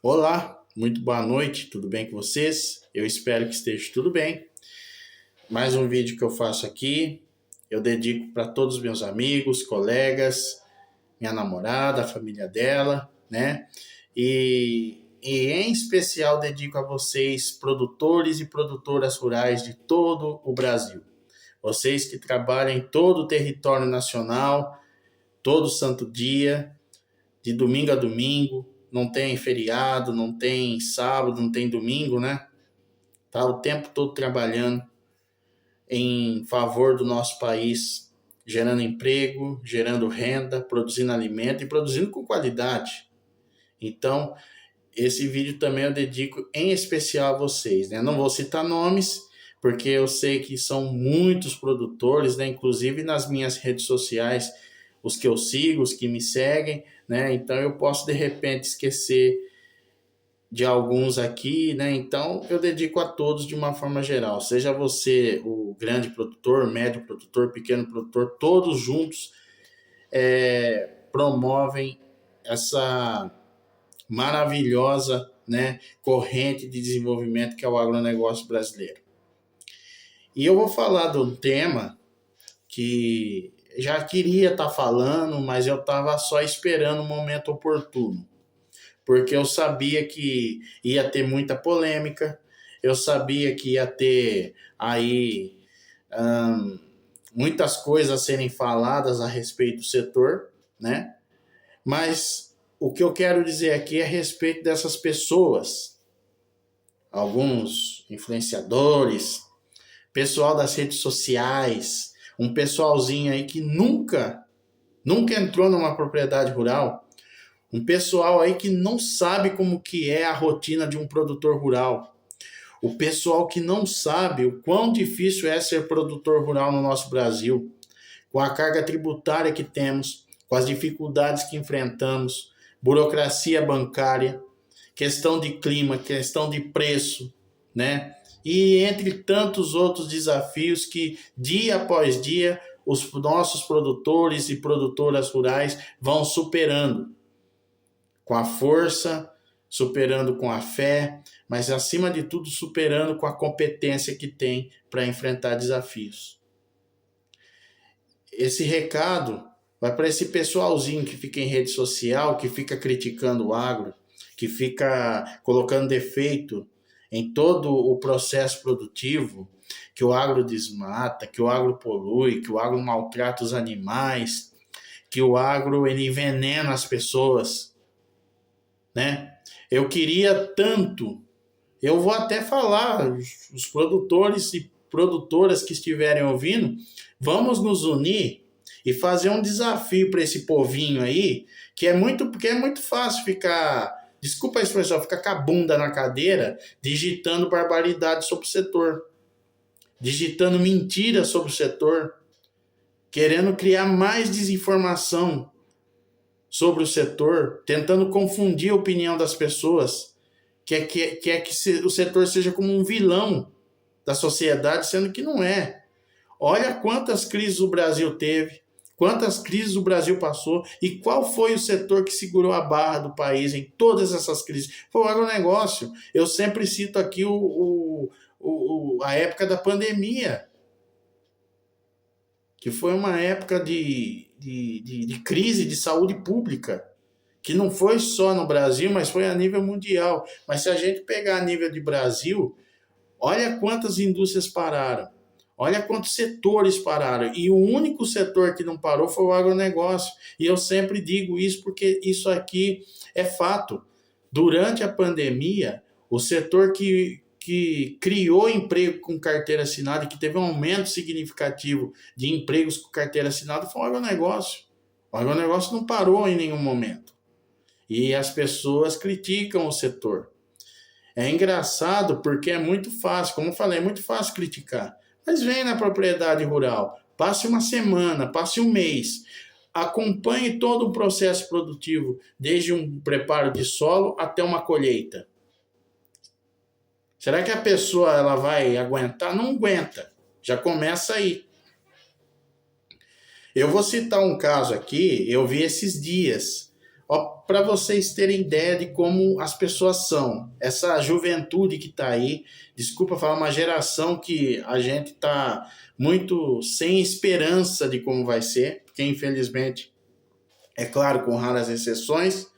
Olá, muito boa noite, tudo bem com vocês? Eu espero que esteja tudo bem. Mais um vídeo que eu faço aqui, eu dedico para todos os meus amigos, colegas, minha namorada, a família dela, né? E em especial dedico a vocês, produtores e produtoras rurais de todo o Brasil. Vocês que trabalham em todo o território nacional, todo santo dia, de domingo a domingo, não tem feriado, não tem sábado, não tem domingo, né? Tá o tempo todo trabalhando em favor do nosso país, gerando emprego, gerando renda, produzindo alimento e produzindo com qualidade. Então, esse vídeo também eu dedico em especial a vocês, né? Não vou citar nomes, porque eu sei que são muitos produtores, né? Inclusive nas minhas redes sociais, os que eu sigo, os que me seguem, né? Então eu posso de repente esquecer de alguns aqui, né? Então eu dedico a todos de uma forma geral. Seja você o grande produtor, médio produtor, pequeno produtor, todos juntos promovem essa maravilhosa, né, corrente de desenvolvimento que é o agronegócio brasileiro. E eu vou falar de um tema que já queria estar falando, mas eu estava só esperando o momento oportuno, porque eu sabia que ia ter muita polêmica, eu sabia que ia ter aí hum, muitas coisas a serem faladas a respeito do setor, né? Mas o que eu quero dizer aqui é a respeito dessas pessoas, alguns influenciadores, pessoal das redes sociais, um pessoalzinho aí que nunca entrou numa propriedade rural, um pessoal aí que não sabe como que é a rotina de um produtor rural. O pessoal que não sabe o quão difícil é ser produtor rural no nosso Brasil, com a carga tributária que temos, com as dificuldades que enfrentamos, burocracia bancária, questão de clima, questão de preço, né? E entre tantos outros desafios que dia após dia os nossos produtores e produtoras rurais vão superando com a força, superando com a fé, mas acima de tudo superando com a competência que tem para enfrentar desafios. Esse recado vai para esse pessoalzinho que fica em rede social, que fica criticando o agro, que fica colocando defeito em todo o processo produtivo, que o agro desmata, que o agro polui, que o agro maltrata os animais, que o agro ele envenena as pessoas, né? Eu queria tanto, eu vou até falar, os produtores e produtoras que estiverem ouvindo, vamos nos unir e fazer um desafio para esse povinho aí, porque é muito fácil ficar, desculpa a expressão, ficar com a bunda na cadeira, digitando barbaridade sobre o setor, digitando mentiras sobre o setor, querendo criar mais desinformação sobre o setor, tentando confundir a opinião das pessoas, que o setor seja como um vilão da sociedade, sendo que não é. Olha quantas crises o Brasil teve, quantas crises o Brasil passou e qual foi o setor que segurou a barra do país em todas essas crises. Foi o agronegócio. Eu sempre cito aqui a época da pandemia, que foi uma época de crise de saúde pública, que não foi só no Brasil, mas foi a nível mundial. Mas se a gente pegar a nível de Brasil, olha quantas indústrias pararam, olha quantos setores pararam. E o único setor que não parou foi o agronegócio. E eu sempre digo isso porque isso aqui é fato. Durante a pandemia, o setor que criou emprego com carteira assinada e que teve um aumento significativo de empregos com carteira assinada foi o agronegócio. O agronegócio não parou em nenhum momento. E as pessoas criticam o setor. É engraçado porque é muito fácil, como eu falei, é muito fácil criticar. Mas vem na propriedade rural, passe uma semana, passe um mês, acompanhe todo o processo produtivo, desde um preparo de solo até uma colheita. Será que a pessoa ela vai aguentar? Não aguenta. Já começa aí. Eu vou citar um caso aqui, eu vi esses dias. Para vocês terem ideia de como as pessoas são. Essa juventude que está aí, desculpa falar, uma geração que a gente está muito sem esperança de como vai ser, porque infelizmente, é claro, com raras exceções,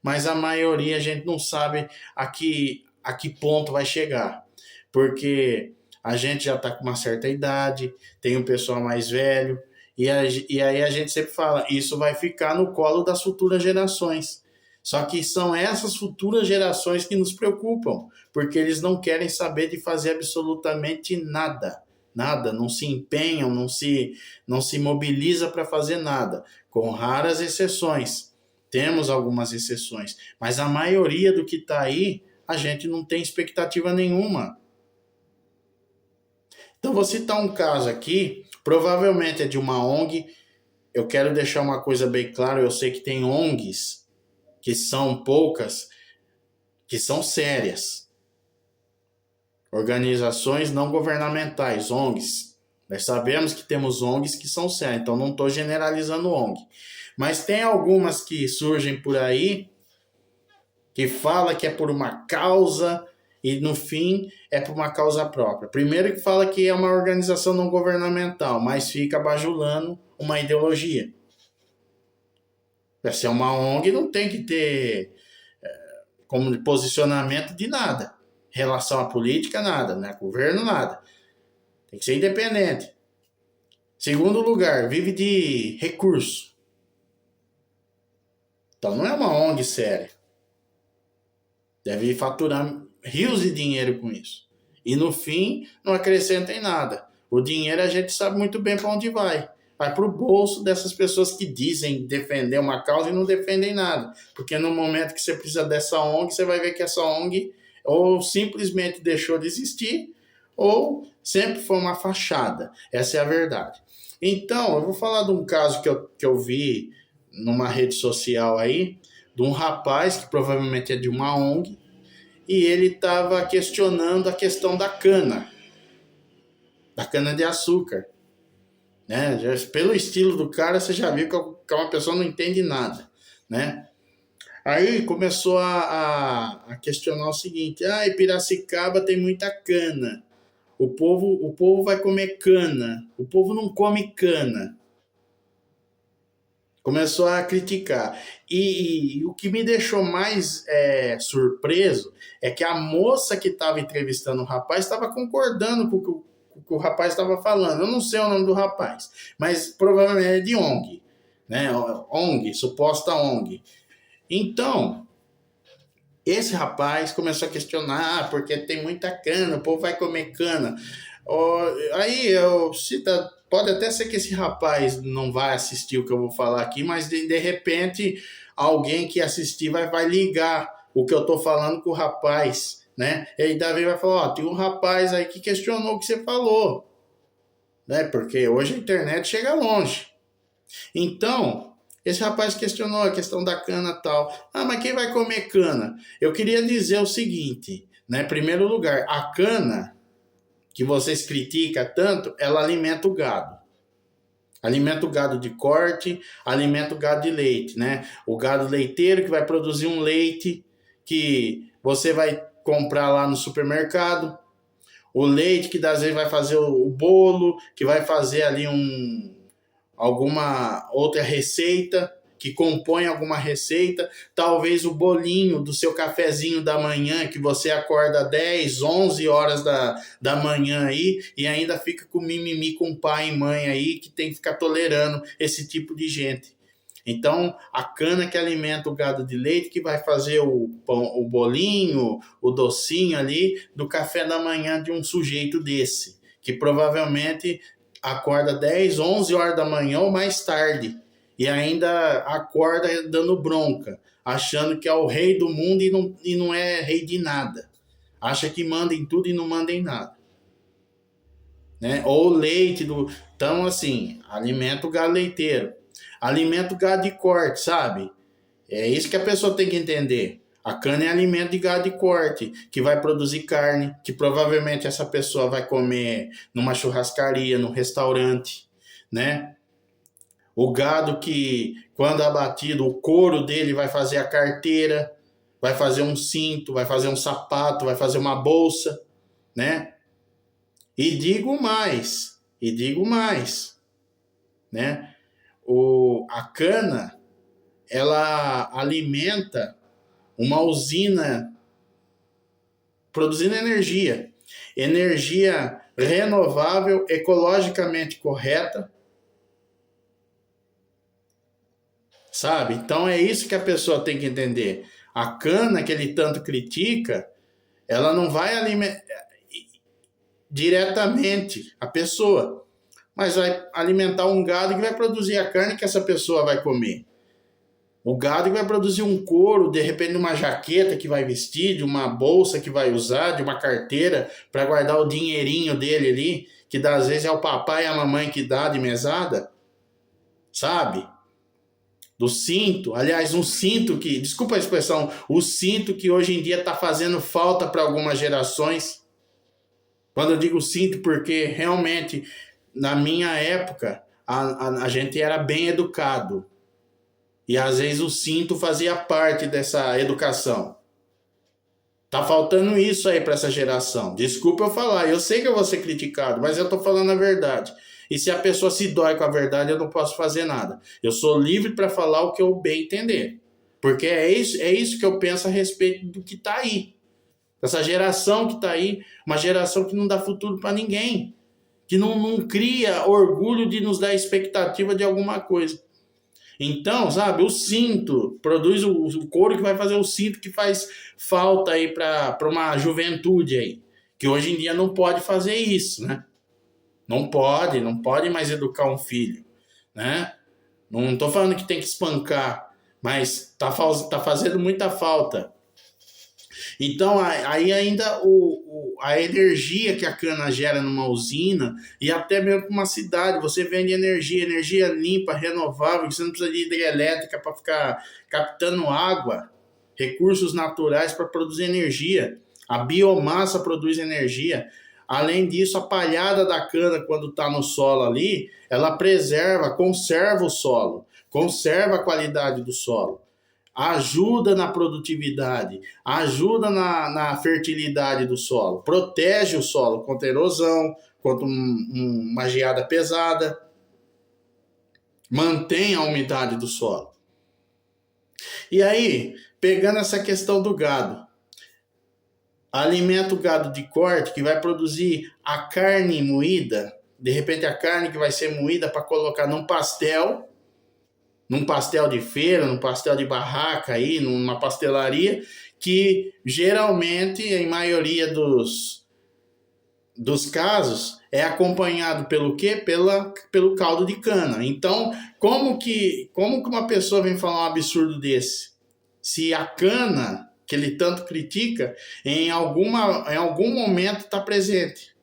mas a maioria a gente não sabe a que ponto vai chegar. Porque a gente já está com uma certa idade, tem um pessoal mais velho, e aí a gente sempre fala, isso vai ficar no colo das futuras gerações. Só que são essas futuras gerações que nos preocupam, porque eles não querem saber de fazer absolutamente nada. Nada, não se empenham, não se mobiliza para fazer nada, com raras exceções. Temos algumas exceções, mas a maioria do que está aí, a gente não tem expectativa nenhuma. Então, vou citar um caso aqui, provavelmente é de uma ONG. Eu quero deixar uma coisa bem clara, eu sei que tem ONGs, que são poucas, que são sérias. Organizações não governamentais, ONGs. Nós sabemos que temos ONGs que são sérias, então não estou generalizando ONG. Mas tem algumas que surgem por aí, que fala que é por uma causa e no fim é por uma causa própria. Primeiro que fala que é uma organização não governamental, mas fica bajulando uma ideologia. Se é uma ONG, não tem que ter como posicionamento de nada. Relação à política, nada, né? Governo, nada. Tem que ser independente. Segundo lugar, vive de recurso. Então não é uma ONG séria. Deve faturar rios de dinheiro com isso. E no fim, não acrescenta em nada. O dinheiro a gente sabe muito bem para onde vai. Vai para o bolso dessas pessoas que dizem defender uma causa e não defendem nada. Porque no momento que você precisa dessa ONG, você vai ver que essa ONG ou simplesmente deixou de existir, ou sempre foi uma fachada. Essa é a verdade. Então, eu vou falar de um caso que eu vi numa rede social aí, de um rapaz que provavelmente é de uma ONG, e ele estava questionando a questão da cana de açúcar. Né? Pelo estilo do cara, você já viu que uma pessoa não entende nada. Né? Aí começou a questionar o seguinte: Piracicaba tem muita cana. O povo vai comer cana. O povo não come cana. Começou a criticar. E o que me deixou mais surpreso é que a moça que estava entrevistando o rapaz estava concordando com o que o rapaz estava falando. Eu não sei o nome do rapaz, mas provavelmente é de ONG. Né? ONG, suposta ONG. Então, esse rapaz começou a questionar porque tem muita cana, o povo vai comer cana. Aí pode até ser que esse rapaz não vai assistir o que eu vou falar aqui, mas de repente alguém que assistir vai ligar o que eu estou falando com o rapaz, né? E aí Davi vai falar, tem um rapaz aí que questionou o que você falou, né? Porque hoje a internet chega longe. Então, esse rapaz questionou a questão da cana e tal. Mas quem vai comer cana? Eu queria dizer o seguinte, né? Em primeiro lugar, a cana que vocês criticam tanto, ela alimenta o gado. Alimenta o gado de corte, alimenta o gado de leite, né? O gado leiteiro que vai produzir um leite que você vai comprar lá no supermercado. O leite que às vezes vai fazer o bolo, que vai fazer ali alguma outra receita, que compõe alguma receita, talvez o bolinho do seu cafezinho da manhã, que você acorda 10, 11 horas da manhã aí, e ainda fica com mimimi com pai e mãe aí, que tem que ficar tolerando esse tipo de gente. Então, a cana que alimenta o gado de leite, que vai fazer o bolinho, o docinho ali, do café da manhã de um sujeito desse, que provavelmente acorda 10, 11 horas da manhã ou mais tarde, e ainda acorda dando bronca, achando que é o rei do mundo e não é rei de nada. Acha que manda em tudo e não manda em nada. Né? Ou leite Então, assim, alimenta o gado leiteiro. Alimenta o gado de corte, sabe? É isso que a pessoa tem que entender. A cana é alimento de gado de corte, que vai produzir carne, que provavelmente essa pessoa vai comer numa churrascaria, num restaurante, né? O gado que, quando abatido, o couro dele vai fazer a carteira, vai fazer um cinto, vai fazer um sapato, vai fazer uma bolsa, né? E digo mais, né? A cana, ela alimenta uma usina produzindo energia renovável, ecologicamente correta, sabe? Então é isso que a pessoa tem que entender. A cana que ele tanto critica, ela não vai alimentar diretamente a pessoa, mas vai alimentar um gado que vai produzir a carne que essa pessoa vai comer. O gado que vai produzir um couro, de repente uma jaqueta que vai vestir, de uma bolsa que vai usar, de uma carteira para guardar o dinheirinho dele ali, que às vezes é o papai e a mamãe que dá de mesada, sabe? Do cinto, aliás, um cinto que, desculpa a expressão, o cinto que hoje em dia está fazendo falta para algumas gerações. Quando eu digo cinto, porque realmente, na minha época, a gente era bem educado. E às vezes o cinto fazia parte dessa educação. Tá faltando isso aí para essa geração. Desculpa eu falar, eu sei que eu vou ser criticado, mas eu tô falando a verdade. E se a pessoa se dói com a verdade, eu não posso fazer nada. Eu sou livre para falar o que eu bem entender. Porque é isso que eu penso a respeito do que tá aí. Essa geração que tá aí, uma geração que não dá futuro para ninguém. Que não cria orgulho de nos dar expectativa de alguma coisa. Então, sabe, o cinto produz o couro que vai fazer o cinto que faz falta aí para uma juventude aí, que hoje em dia não pode fazer isso, né? Não pode mais educar um filho, né? Não tô falando que tem que espancar, mas tá fazendo muita falta. Então, aí ainda a energia que a cana gera numa usina e até mesmo uma cidade, você vende energia limpa, renovável, você não precisa de hidrelétrica para ficar captando água, recursos naturais para produzir energia. A biomassa produz energia. Além disso, a palhada da cana, quando está no solo ali, ela conserva o solo, conserva a qualidade do solo. Ajuda na produtividade, ajuda na fertilidade do solo, protege o solo contra erosão, contra uma geada pesada, mantém a umidade do solo. E aí, pegando essa questão do gado, alimenta o gado de corte que vai produzir a carne moída, de repente a carne que vai ser moída para colocar num pastel de feira, num pastel de barraca aí, numa pastelaria, que geralmente, em maioria dos casos, é acompanhado pelo quê? Pelo caldo de cana. Então, como que uma pessoa vem falar um absurdo desse? Se a cana, que ele tanto critica, em algum momento está presente.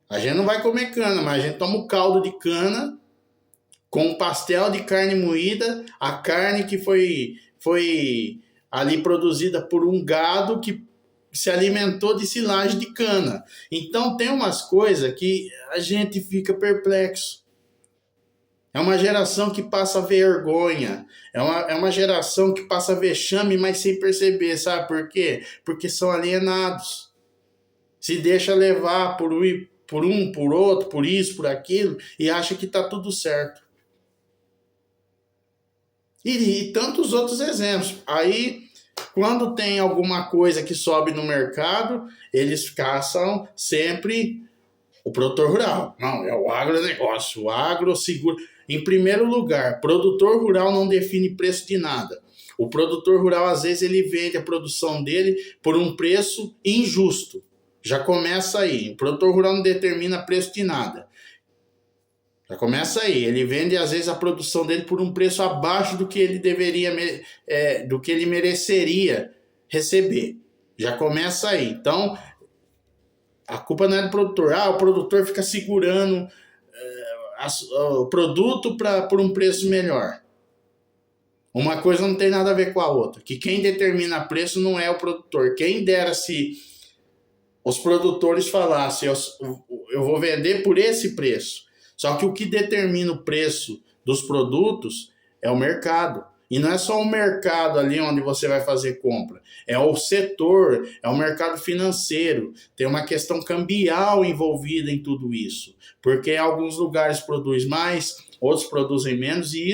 A gente não vai comer cana, mas a gente toma o caldo de cana com um pastel de carne moída, a carne que foi ali produzida por um gado que se alimentou de silagem de cana. Então tem umas coisas que a gente fica perplexo. É uma geração que passa vergonha, é uma geração que passa vexame, mas sem perceber, sabe por quê? Porque são alienados. Se deixa levar por outro, por isso, por aquilo, e acha que está tudo certo. E tantos outros exemplos. Aí, quando tem alguma coisa que sobe no mercado, eles caçam sempre o produtor rural. Não, é o agronegócio, o agro segura. Em primeiro lugar, produtor rural não define preço de nada. O produtor rural, às vezes, ele vende a produção dele por um preço injusto. Já começa aí. O produtor rural não determina preço de nada. Já começa aí. Ele vende, às vezes, a produção dele por um preço abaixo do que ele do que ele mereceria receber. Já começa aí. Então, a culpa não é do produtor. O produtor fica segurando o produto por um preço melhor. Uma coisa não tem nada a ver com a outra. Que quem determina preço não é o produtor. Quem dera se os produtores falassem, eu vou vender por esse preço. Só que o que determina o preço dos produtos é o mercado. E não é só o mercado ali onde você vai fazer compra, é o setor, é o mercado financeiro. Tem uma questão cambial envolvida em tudo isso, porque alguns lugares produzem mais, outros produzem menos, e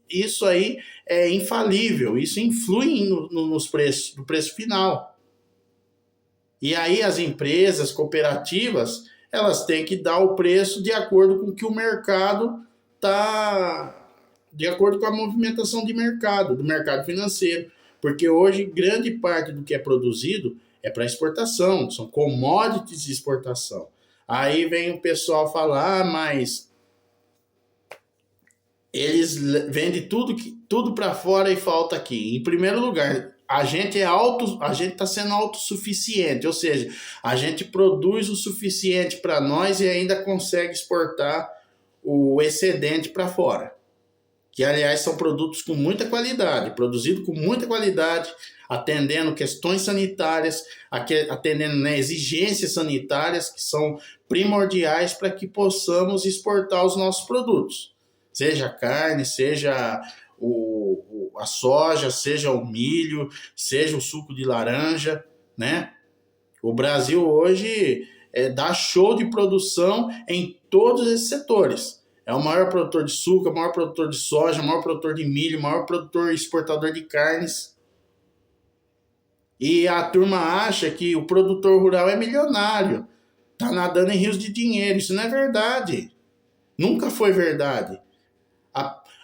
isso aí é infalível, isso influi nos preços, no preço final. E aí as empresas cooperativas, elas têm que dar o preço de acordo com o que o mercado está, de acordo com a movimentação de mercado, do mercado financeiro. Porque hoje grande parte do que é produzido é para exportação, são commodities de exportação. Aí vem o pessoal falar, mas eles vendem tudo para fora e falta aqui. Em primeiro lugar, a gente está sendo autossuficiente, ou seja, a gente produz o suficiente para nós e ainda consegue exportar o excedente para fora. Que, aliás, são produtos com muita qualidade, produzidos com muita qualidade, atendendo questões sanitárias, atendendo, né, exigências sanitárias que são primordiais para que possamos exportar os nossos produtos. Seja a carne, seja a soja, seja o milho, seja o suco de laranja, né? O Brasil hoje dá show de produção em todos esses setores. É o maior produtor de suco, o maior produtor de soja, o maior produtor de milho, o maior produtor exportador de carnes. E a turma acha que o produtor rural é milionário, tá nadando em rios de dinheiro. Isso não é verdade. Nunca foi verdade.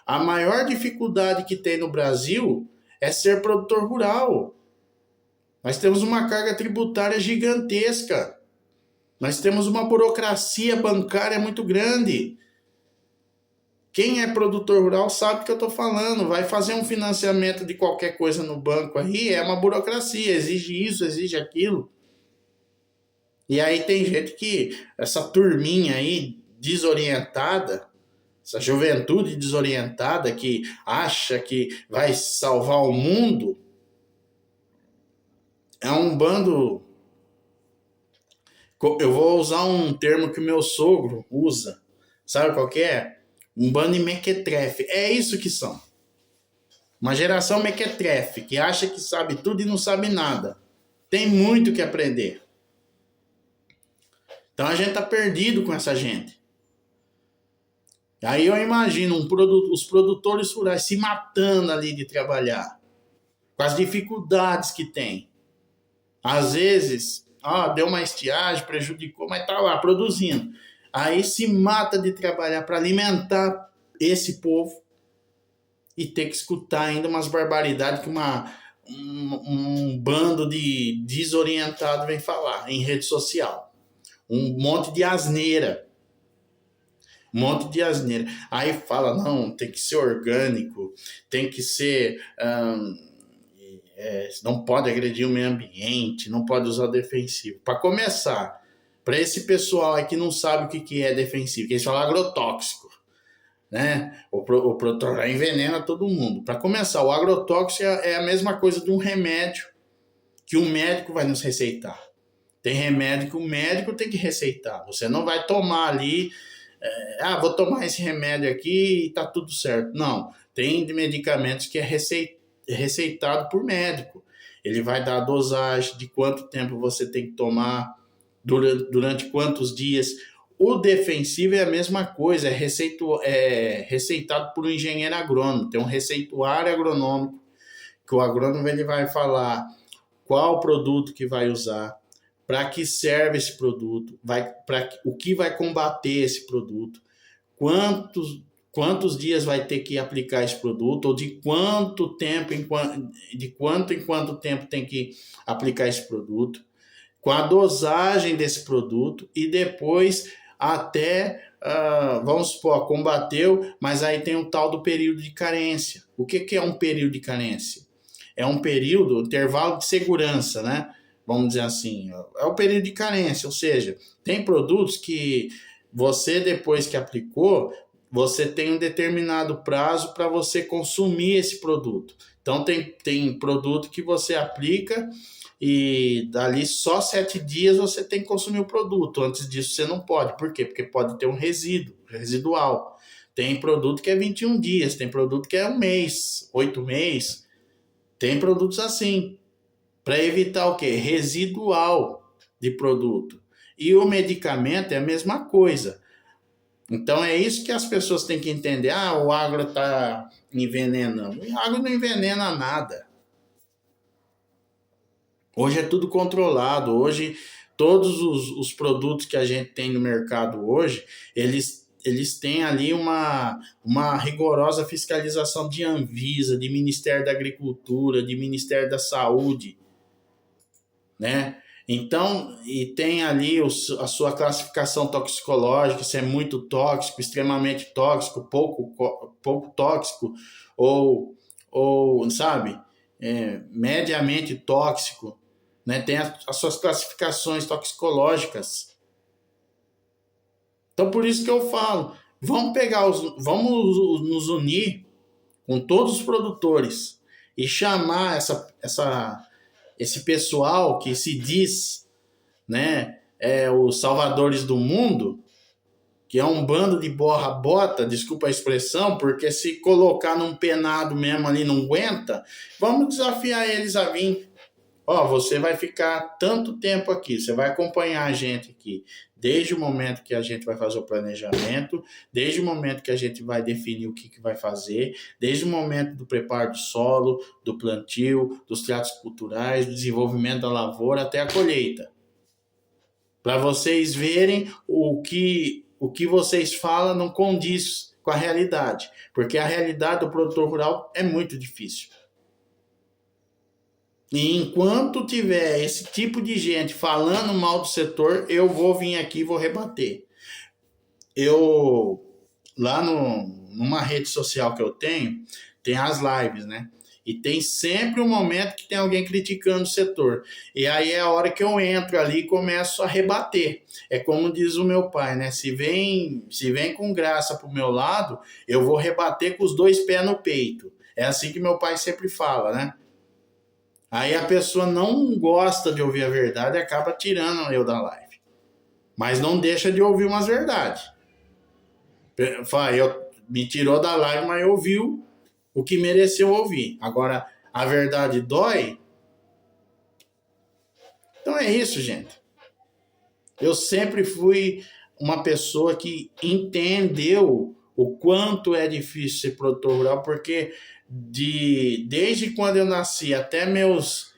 A maior dificuldade que tem no Brasil é ser produtor rural. Nós temos uma carga tributária gigantesca. Nós temos uma burocracia bancária muito grande. Quem é produtor rural sabe o que eu estou falando. Vai fazer um financiamento de qualquer coisa no banco aí, é uma burocracia, exige isso, exige aquilo. E aí tem gente que, essa turminha aí desorientada, essa juventude desorientada que acha que vai salvar o mundo, é um bando. Eu vou usar um termo que o meu sogro usa. Sabe qual que é? Um bando de mequetrefe. É isso que são. Uma geração mequetrefe, que acha que sabe tudo e não sabe nada. Tem muito que aprender. Então a gente tá perdido com essa gente. Aí eu imagino os produtores rurais se matando ali de trabalhar, com as dificuldades que tem. Às vezes, deu uma estiagem, prejudicou, mas tá lá produzindo. Aí se mata de trabalhar para alimentar esse povo e ter que escutar ainda umas barbaridades que um bando de desorientado vem falar em rede social. Um monte de asneira. Aí fala, não, tem que ser orgânico, tem que ser... não pode agredir o meio ambiente, não pode usar defensivo. Para começar, para esse pessoal aí que não sabe o que é defensivo, que eles falam agrotóxico, né? O produtor envenena todo mundo. Para começar, o agrotóxico é a mesma coisa de um remédio que um médico vai nos receitar. Tem remédio que o médico tem que receitar. Você não vai tomar ali, vou tomar esse remédio aqui e tá tudo certo. Não, tem medicamentos que é receitado por médico. Ele vai dar a dosagem de quanto tempo você tem que tomar, durante quantos dias. O defensivo é a mesma coisa, é receitado por um engenheiro agrônomo. Tem um receituário agronômico, que o agrônomo ele vai falar qual produto que vai usar, para que serve esse produto, o que vai combater esse produto, quantos dias vai ter que aplicar esse produto, ou de quanto em quanto tempo tem que aplicar esse produto, com a dosagem desse produto, e depois até, vamos supor, combateu, mas aí tem o tal do período de carência. O que é um período de carência? É um período, intervalo de segurança, né? Vamos dizer assim, é o período de carência, ou seja, tem produtos que você, depois que aplicou, você tem um determinado prazo para você consumir esse produto. Então, tem produto que você aplica e dali só 7 dias você tem que consumir o produto. Antes disso, você não pode. Por quê? Porque pode ter um resíduo residual. Tem produto que é 21 dias, tem produto que é 1 mês, 8 meses. Tem produtos assim, para evitar o quê? Residual de produto. E o medicamento é a mesma coisa. Então é isso que as pessoas têm que entender. Ah, o agro está envenenando. O agro não envenena nada. Hoje é tudo controlado. Hoje, todos os produtos que a gente tem no mercado hoje, eles têm ali uma rigorosa fiscalização de Anvisa, de Ministério da Agricultura, de Ministério da Saúde, né? Então, e tem ali a sua classificação toxicológica, se é muito tóxico, extremamente tóxico, pouco tóxico, ou sabe, mediamente tóxico, né? Tem as suas classificações toxicológicas. Então, por isso que eu falo, vamos nos unir com todos os produtores e chamar esse pessoal que se diz, né, os salvadores do mundo, que é um bando de borra-bota, desculpa a expressão, porque se colocar num penado mesmo ali não aguenta, vamos desafiar eles a vir. Você vai ficar tanto tempo aqui, você vai acompanhar a gente aqui, desde o momento que a gente vai fazer o planejamento, desde o momento que a gente vai definir o que vai fazer, desde o momento do preparo do solo, do plantio, dos tratos culturais, do desenvolvimento da lavoura até a colheita. Para vocês verem o que vocês falam não condiz com a realidade, porque a realidade do produtor rural é muito difícil. E enquanto tiver esse tipo de gente falando mal do setor, eu vou vir aqui e vou rebater. Eu, lá numa rede social que eu tenho, tem as lives, né? E tem sempre um momento que tem alguém criticando o setor. E aí é a hora que eu entro ali e começo a rebater. É como diz o meu pai, né? Se vem com graça pro meu lado, eu vou rebater com os 2 pés no peito. É assim que meu pai sempre fala, né? Aí a pessoa não gosta de ouvir a verdade e acaba tirando eu da live. Mas não deixa de ouvir umas verdades. Me tirou da live, mas ouviu o que mereceu ouvir. Agora, a verdade dói? Então é isso, gente. Eu sempre fui uma pessoa que entendeu o quanto é difícil ser produtor rural, porque desde quando eu nasci até meus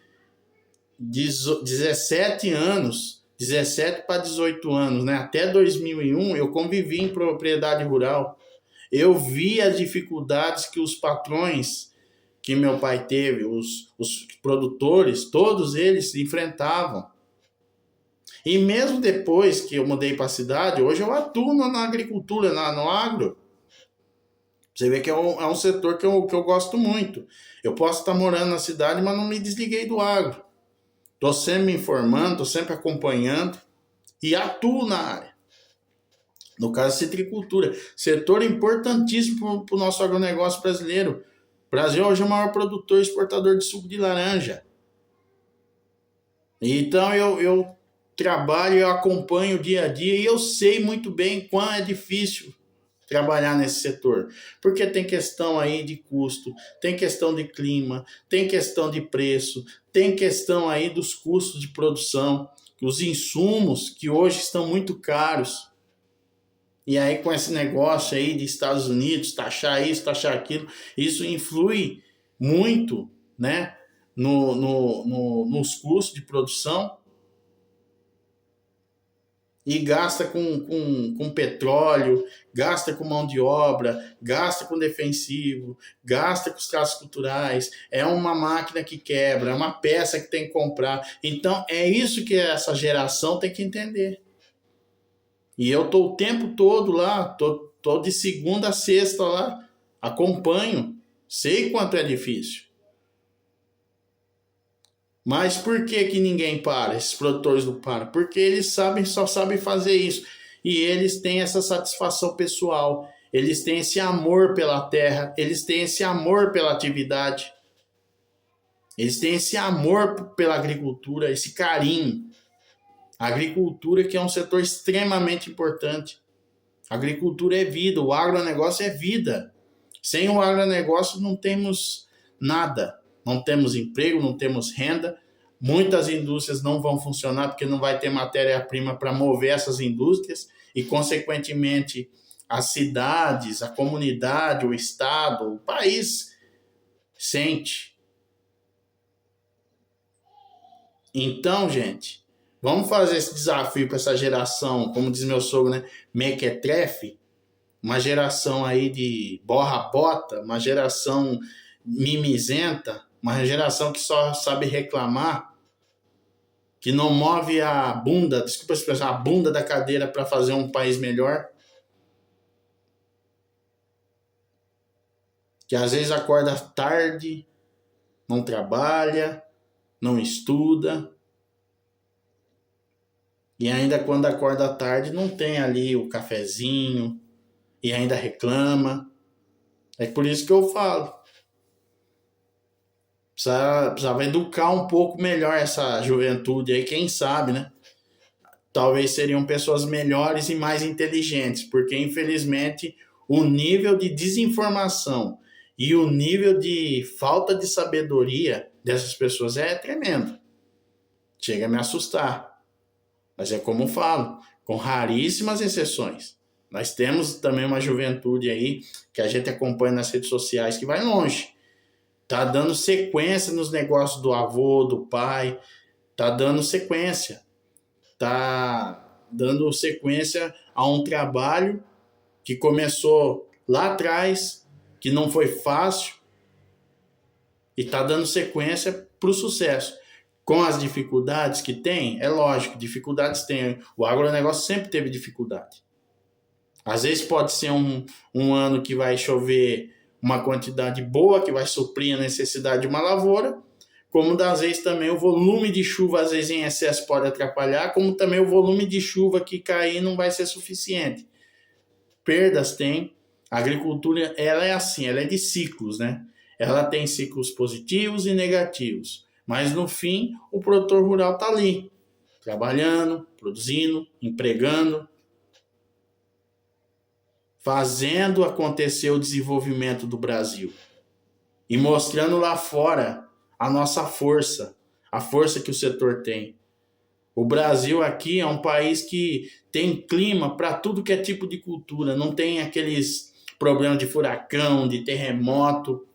17 anos, 17 para 18 anos, né? Até 2001, eu convivi em propriedade rural. Eu vi as dificuldades que os patrões que meu pai teve, os produtores, todos eles enfrentavam. E mesmo depois que eu mudei para a cidade, hoje eu atuo na agricultura, no agro. Você vê que é um setor que eu gosto muito. Eu posso estar morando na cidade, mas não me desliguei do agro. Estou sempre me informando, estou sempre acompanhando e atuo na área. No caso, a citricultura, setor importantíssimo para o nosso agronegócio brasileiro. O Brasil hoje é o maior produtor e exportador de suco de laranja. Então eu trabalho, eu acompanho o dia a dia e eu sei muito bem quão é difícil trabalhar nesse setor, porque tem questão aí de custo, tem questão de clima, tem questão de preço, tem questão aí dos custos de produção, os insumos que hoje estão muito caros. E aí com esse negócio aí de Estados Unidos, taxar isso, taxar aquilo, isso influi muito, né, nos custos de produção. E gasta com petróleo, gasta com mão de obra, gasta com defensivo, gasta com os traços culturais, é uma máquina que quebra, é uma peça que tem que comprar. Então, é isso que essa geração tem que entender. E eu estou o tempo todo lá, tô de segunda a sexta lá, acompanho, sei quanto é difícil. Mas por que ninguém para? Esses produtores não param? Porque eles só sabem fazer isso. E eles têm essa satisfação pessoal. Eles têm esse amor pela terra. Eles têm esse amor pela atividade. Eles têm esse amor pela agricultura, esse carinho. A agricultura que é um setor extremamente importante. Agricultura é vida, o agronegócio é vida. Sem o agronegócio não temos nada. Não temos emprego, não temos renda. Muitas indústrias não vão funcionar porque não vai ter matéria-prima para mover essas indústrias e, consequentemente, as cidades, a comunidade, o estado, o país sente. Então, gente, vamos fazer esse desafio para essa geração, como diz meu sogro, né? Mequetrefe, uma geração aí de borra-bota, uma geração mimizenta, uma geração que só sabe reclamar, que não move a bunda, desculpa a expressão, a bunda da cadeira para fazer um país melhor, que às vezes acorda tarde, não trabalha, não estuda, e ainda quando acorda tarde não tem ali o cafezinho, e ainda reclama. É por isso que eu falo. Precisava educar um pouco melhor essa juventude aí, quem sabe, né? Talvez seriam pessoas melhores e mais inteligentes, porque infelizmente o nível de desinformação e o nível de falta de sabedoria dessas pessoas é tremendo. Chega a me assustar. Mas é como eu falo, com raríssimas exceções. Nós temos também uma juventude aí que a gente acompanha nas redes sociais que vai longe. Tá dando sequência nos negócios do avô, do pai. Tá dando sequência. Tá dando sequência a um trabalho que começou lá atrás, que não foi fácil, e tá dando sequência para o sucesso. Com as dificuldades que tem, é lógico, dificuldades tem. O agronegócio sempre teve dificuldade. Às vezes pode ser um ano que vai chover uma quantidade boa, que vai suprir a necessidade de uma lavoura, como às vezes também o volume de chuva, às vezes em excesso, pode atrapalhar, como também o volume de chuva que cair não vai ser suficiente. Perdas tem. A agricultura, ela é assim, ela é de ciclos, né? Ela tem ciclos positivos e negativos. Mas no fim, o produtor rural está ali, trabalhando, produzindo, empregando, fazendo acontecer o desenvolvimento do Brasil e mostrando lá fora a nossa força, a força que o setor tem. O Brasil aqui é um país que tem clima para tudo que é tipo de cultura, não tem aqueles problemas de furacão, de terremoto,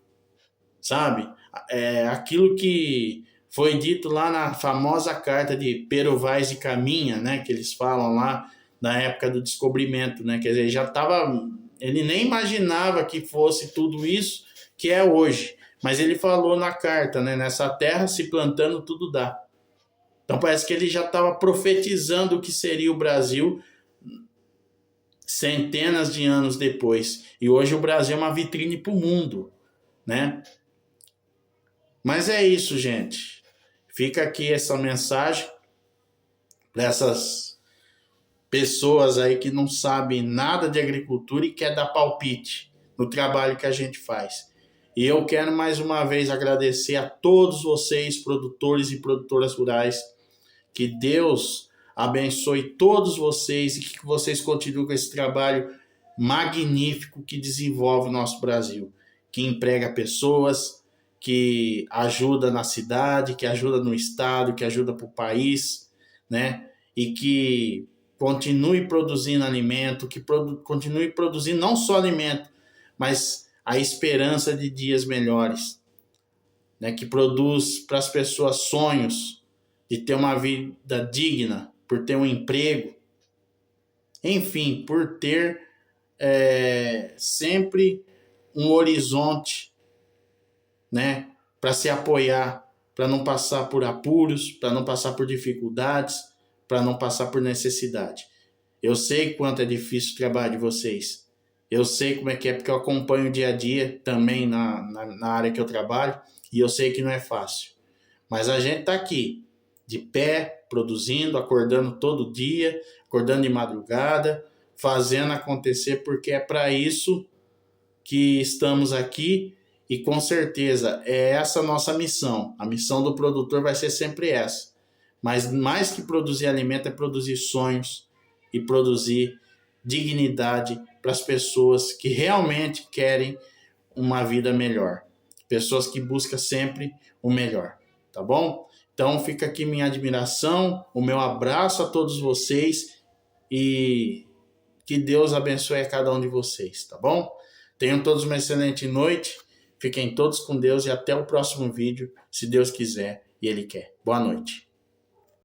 sabe? É aquilo que foi dito lá na famosa carta de Pero Vaz e Caminha, né, que eles falam lá na época do descobrimento, né? Quer dizer, já estava, ele nem imaginava que fosse tudo isso que é hoje, mas ele falou na carta, né, nessa terra se plantando tudo dá. Então parece que ele já estava profetizando o que seria o Brasil centenas de anos depois. E hoje o Brasil é uma vitrine para o mundo, né? Mas é isso, gente. Fica aqui essa mensagem para essas pessoas aí que não sabem nada de agricultura e quer dar palpite no trabalho que a gente faz. E eu quero mais uma vez agradecer a todos vocês, produtores e produtoras rurais. Que Deus abençoe todos vocês e que vocês continuem com esse trabalho magnífico que desenvolve o nosso Brasil, que emprega pessoas, que ajuda na cidade, que ajuda no estado, que ajuda para o país, né? E que continue produzindo alimento, que continue produzindo não só alimento, mas a esperança de dias melhores, né? Que produz para as pessoas sonhos de ter uma vida digna, por ter um emprego, enfim, por ter sempre um horizonte, né, para se apoiar, para não passar por apuros, para não passar por dificuldades, para não passar por necessidade. Eu sei quanto é difícil o trabalho de vocês. Eu sei como é que é, porque eu acompanho o dia a dia também na área que eu trabalho, e eu sei que não é fácil. Mas a gente está aqui, de pé, produzindo, acordando todo dia, acordando de madrugada, fazendo acontecer, porque é para isso que estamos aqui e com certeza é essa a nossa missão. A missão do produtor vai ser sempre essa. Mas mais que produzir alimento é produzir sonhos e produzir dignidade para as pessoas que realmente querem uma vida melhor. Pessoas que buscam sempre o melhor, tá bom? Então fica aqui minha admiração, o meu abraço a todos vocês e que Deus abençoe a cada um de vocês, tá bom? Tenham todos uma excelente noite, fiquem todos com Deus e até o próximo vídeo, se Deus quiser e Ele quer. Boa noite.